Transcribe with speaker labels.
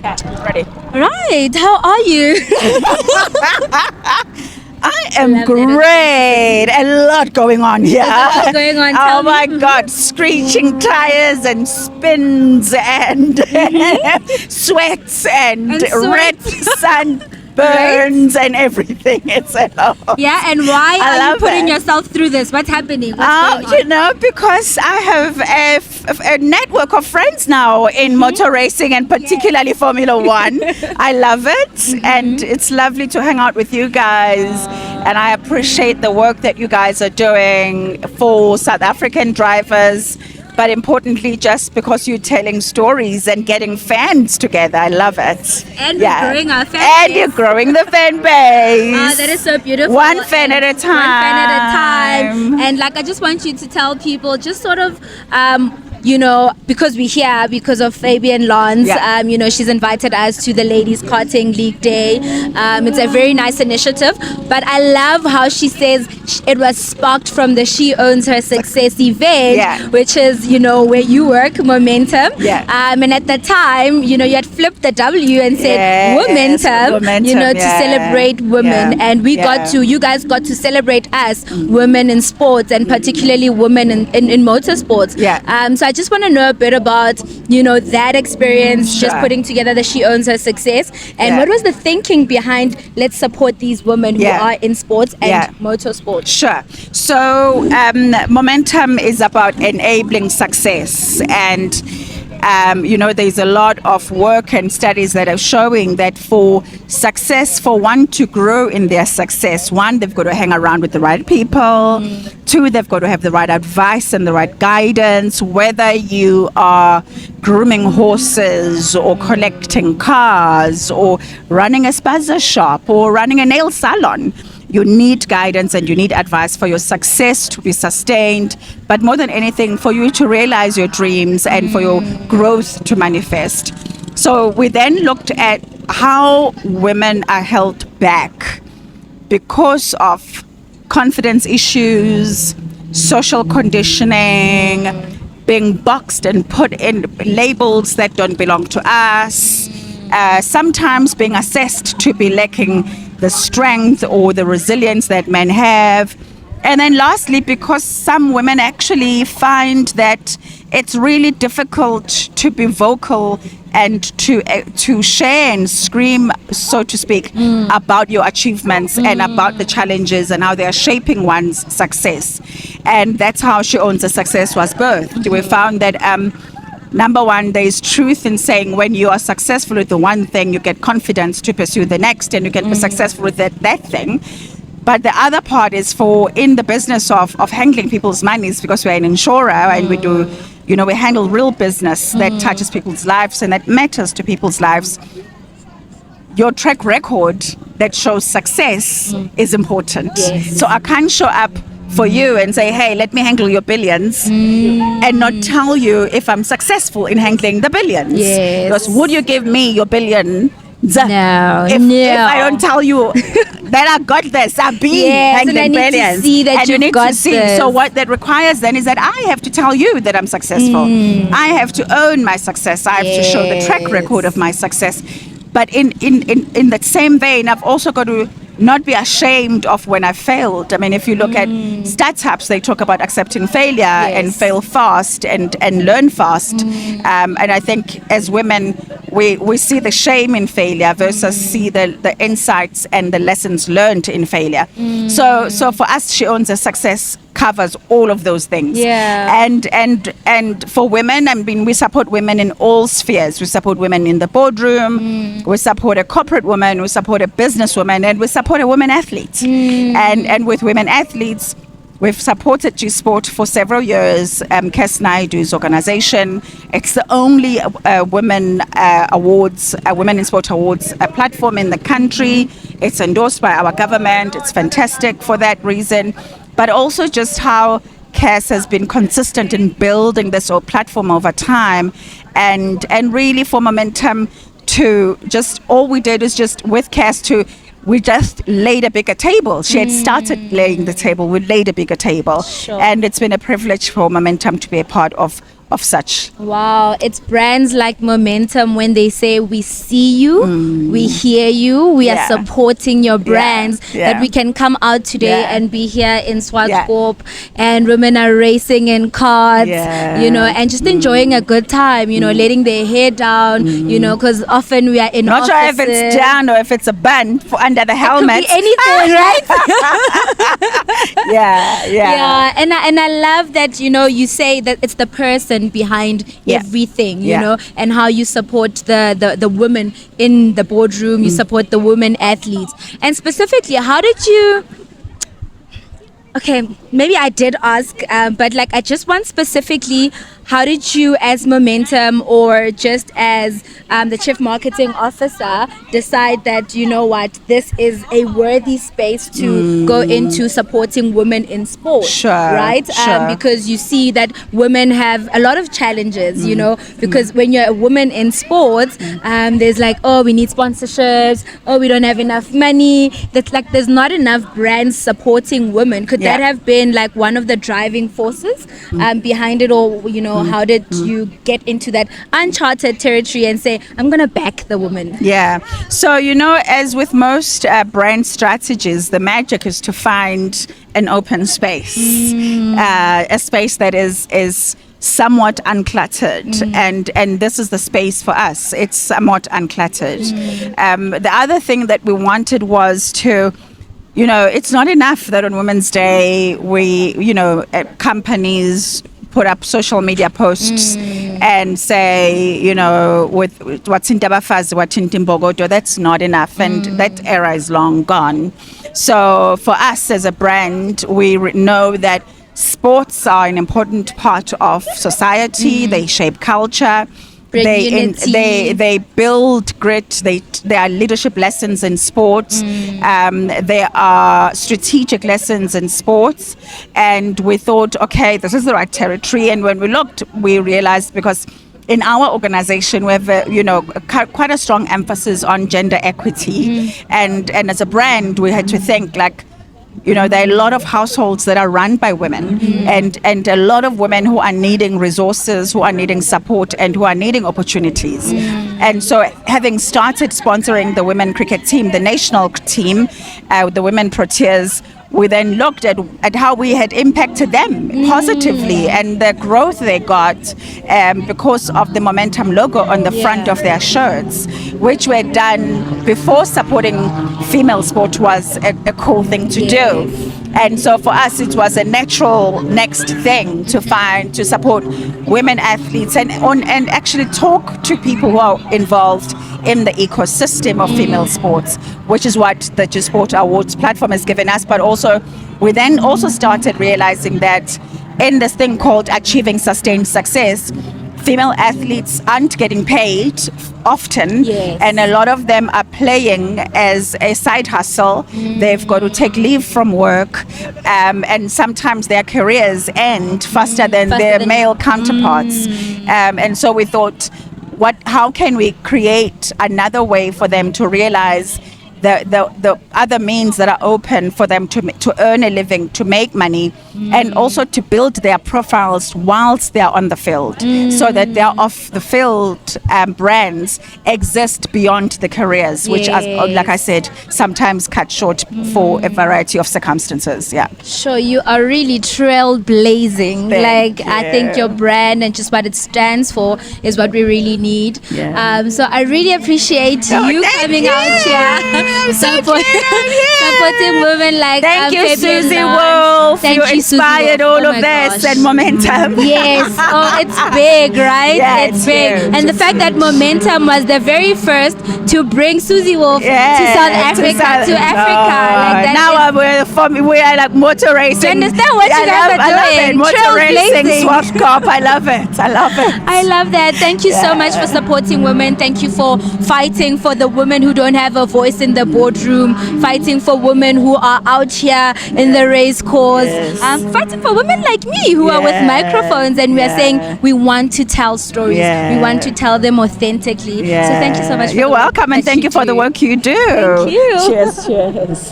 Speaker 1: Ready.
Speaker 2: Right, how are you?
Speaker 1: I am great. A lot going on here.
Speaker 2: What's going on?
Speaker 1: Oh
Speaker 2: Tell
Speaker 1: my
Speaker 2: me.
Speaker 1: God, screeching tires and spins and sweats and
Speaker 2: And
Speaker 1: red sun burns and everything. It's a lot.
Speaker 2: Yeah, and why
Speaker 1: I
Speaker 2: are you
Speaker 1: love
Speaker 2: putting
Speaker 1: it.
Speaker 2: yourself through this? What's happening? What's going on?
Speaker 1: Because I have a network of friends now in motor racing and particularly Formula One. I love it, and it's lovely to hang out with you guys. And I appreciate the work that you guys are doing for South African drivers. But importantly, just because you're telling stories and getting fans together, I love it.
Speaker 2: And we're growing our fan
Speaker 1: And
Speaker 2: base.
Speaker 1: you're growing the fan base.
Speaker 2: That is so beautiful.
Speaker 1: One fan at a time.
Speaker 2: One fan at a time. And like, I just want you to tell people, just sort of, because we're here because of Fabienne Lanz.
Speaker 1: Yeah.
Speaker 2: She's invited us to the Ladies Karting League Day. It's a very nice initiative. But I love how she says it was sparked from the She Owns Her Success event, which is, where you work, Momentum.
Speaker 1: Yeah.
Speaker 2: And at the time, you had flipped the W and said Momentum, to celebrate women.
Speaker 1: Yeah.
Speaker 2: And you guys got to celebrate us, women in sports, and particularly women in motorsports.
Speaker 1: Yeah.
Speaker 2: So I just want to know a bit about, that experience, just putting together the She Owns Her Success. And what was the thinking behind let's support these women who are in sports and motorsports?
Speaker 1: Sure. So Momentum is about enabling success, and there's a lot of work and studies that are showing that for success, for one to grow in their success, one, they've got to hang around with the right people. Two, they've got to have the right advice and the right guidance, whether you are grooming horses or collecting cars or running a spaza shop or running a nail salon. You need guidance and you need advice for your success to be sustained, but more than anything, for you to realize your dreams and for your growth to manifest. So we then looked at how women are held back because of confidence issues, social conditioning, being boxed and put in labels that don't belong to us, sometimes being assessed to be lacking the strength or the resilience that men have. And then lastly, because some women actually find that it's really difficult to be vocal and to share and scream, so to speak, about your achievements and about the challenges and how they are shaping one's success. And that's how She Owns Her Success was birthed. We found that number one, there is truth in saying when you are successful with the one thing, you get confidence to pursue the next, and you can be successful with that thing. But the other part is for in the business of handling people's monies, because we're an insurer and we do, we handle real business that touches people's lives and that matters to people's lives. Your track record that shows success is important.
Speaker 2: Yes.
Speaker 1: So I can't show up for you and say, hey, let me handle your billions and not tell you if I'm successful in handling the billions.
Speaker 2: Yes.
Speaker 1: Because would you give me your billion?
Speaker 2: No,
Speaker 1: if I don't tell you that I got this, I've been handling
Speaker 2: and I need
Speaker 1: billions.
Speaker 2: to see that
Speaker 1: and you
Speaker 2: you've
Speaker 1: need
Speaker 2: got
Speaker 1: to see.
Speaker 2: this.
Speaker 1: So what that requires then is that I have to tell you that I'm successful. I have to own my success. I have to show the track record of my success. But in that same vein, I've also got to not be ashamed of when I failed. I mean, if you look at startups, they talk about accepting failure and fail fast and learn fast. And I think as women, we see the shame in failure versus see the insights and the lessons learned in failure. So for us, She Owns Her Success covers all of those things. And for women, I mean, we support women in all spheres. We support women in the boardroom. We support a corporate woman. We support a business woman, and we support a women athlete. And with women athletes, we've supported G-Sport for several years. Kes Naidu's organization. It's the only women in sport awards platform in the country. It's endorsed by our government. It's fantastic for that reason. But also just how Cass has been consistent in building this whole platform over time, and really for Momentum to just, all we did is just with Cass we just laid a bigger table. She had started laying the table, we laid a bigger table.
Speaker 2: Sure.
Speaker 1: And it's been a privilege for Momentum to be a part of of such.
Speaker 2: Wow, it's brands like Momentum when they say we see you, we hear you, we are supporting your brands, that we can come out today and be here in Zwartkops and women are racing in cars, you know, and just enjoying a good time, you know, letting their hair down, you know, because often we are in
Speaker 1: Not
Speaker 2: offices.
Speaker 1: sure if it's down or if it's a bun for under the helmet.
Speaker 2: It could be anything, right?
Speaker 1: Yeah.
Speaker 2: And I love that, you know, you say that it's the person behind everything, you know, and how you support the women in the boardroom, you support the women athletes. And specifically, how did you... Okay, maybe I did ask, but like I just want specifically, how did you as Momentum or just as the Chief Marketing Officer decide that, you know what, this is a worthy space to go into supporting women in sport?
Speaker 1: Sure.
Speaker 2: Right? Because you see that women have a lot of challenges, you know, because when you're a woman in sports, there's like, oh, we need sponsorships, oh, we don't have enough money. That's like, there's not enough brands supporting women. Could that have been like one of the driving forces behind it, or, you know, how did you get into that uncharted territory and say, I'm going to back the woman? Yeah.
Speaker 1: So, you know, as with most brand strategies, the magic is to find an open space, a space that is somewhat uncluttered, and this is the space for us. It's somewhat uncluttered. The other thing that we wanted was to, you know, it's not enough that on Women's Day we, you know, companies put up social media posts and say, you know, with what's in Tabafazi, what's in Timbogoto, that's not enough, and that era is long gone. So for us as a brand, we know that sports are an important part of society. They shape culture. They build grit. There are leadership lessons in sports. There are strategic lessons in sports. And we thought, okay, this is the right territory. And when we looked, we realized, because in our organization, we have, you know, quite a strong emphasis on gender equity. And as a brand, we had to think like, you know, there are a lot of households that are run by women, and a lot of women who are needing resources, who are needing support, and who are needing opportunities. And so having started sponsoring the women cricket team, the national team, the women Proteas, we then looked at how we had impacted them positively and the growth they got because of the Momentum logo on the front of their shirts, which were done before supporting female sport was a cool thing to do. And so for us, it was a natural next thing to support women athletes and actually talk to people who are involved in the ecosystem of female sports, which is what the G Sport Awards platform has given us. But also, we then also started realizing that in this thing called achieving sustained success, female athletes aren't getting paid often, and a lot of them are playing as a side hustle. They've got to take leave from work, and sometimes their careers end faster than their male counterparts. And so we thought, how can we create another way for them to realize the other means that are open for them to earn a living, to make money, and also to build their profiles whilst they're on the field, so that their off-the-field brands exist beyond the careers, which are, like I said, sometimes cut short for a variety of circumstances.
Speaker 2: Sure, you are really trailblazing. I think your brand and just what it stands for is what we really need. So I really appreciate you coming out here. Supporting women like
Speaker 1: thank you,
Speaker 2: Fabienne,
Speaker 1: Susie
Speaker 2: Lanz.
Speaker 1: Wolf. You inspired all of this and Momentum.
Speaker 2: Yes, it's big, right?
Speaker 1: Yeah,
Speaker 2: it's big.
Speaker 1: huge.
Speaker 2: And the fact that Momentum was the very first to bring Susie Wolf to South Africa, to Africa.
Speaker 1: Now we are like motor racing.
Speaker 2: Do you understand what you guys are doing?
Speaker 1: I love it. Motor racing, Zwartkops. I love it.
Speaker 2: I love that. Thank you so much for supporting women. Thank you for fighting for the women who don't have a voice in the boardroom, fighting for women who are out here in the race course, fighting for women like me who are with microphones, and we are saying we want to tell stories. We want to tell them authentically. So thank you so much.
Speaker 1: You're welcome, and thank you for the work you do.
Speaker 2: Thank you.
Speaker 1: Cheers.